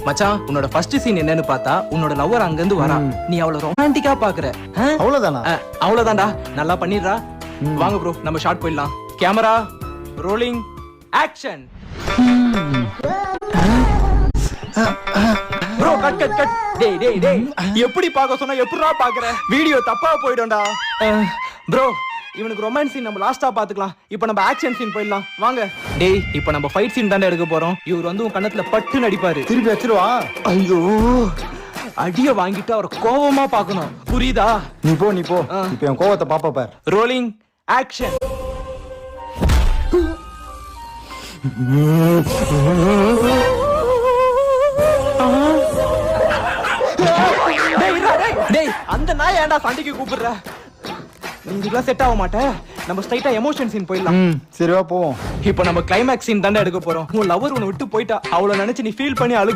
மச்சான் உன்னோட first scene என்னன்னு பார்த்தா உன்னோட லவ்வர் அங்க இருந்து வரா. நீ அவள ரொமான்டிக்கா பாக்குற. அவ்வளவுதானா? அவ்வளவுதான்டா. நல்லா பண்ணிடுறா. வாங்க ப்ரோ நம்ம ஷார்ட் போயிடலாம். Camera rolling action. Bro cut cut cut. டேய் டேய் டேய் எப்படி பார்க்க சொன்னா எப்படிடா பாக்குற? வீடியோ தப்பா போய்டும்டா. ப்ரோ இவனுக்கு ரொமான்ஸ் சீன் நம்ம லாஸ்டா பாத்துக்கலாம். இப்போ நம்ம ஆக்ஷன் சீன் போயிடலாம் வாங்க. டேய் இப்போ நம்ம ஃபைட் சீன் தானே எடுக்க போறோம். இவர் வந்து உன் கண்ணத்துல பட்டு நடிப்பாரு. திருப்பி வச்சிருவா. ஐயோ அடிய வாங்கிட்டு அவரை கோவமா பாக்கணும். புரியுதா? நீ போ இப்போ என் கோவத்தை பாப்பா பார். Rolling action. டேய் அந்த நாய் ஏன்டா சண்டைக்கு கூப்பிடுற? நீ இதுக்கெல்லாம் செட் ஆக மாட்டே. நம்ம ஸ்ட்ரைட்டா எமோஷன் சீன் போயிடலாம். சரிவா போவோம். இப்போ நம்ம கிளைமேக்ஸ் சீன் தானே எடுக்க போறோம். உன் லவர் உன்னை விட்டு போயிட்டா. அவளை நினைச்சு நீ ஃபீல் பண்ணி அழுகுற.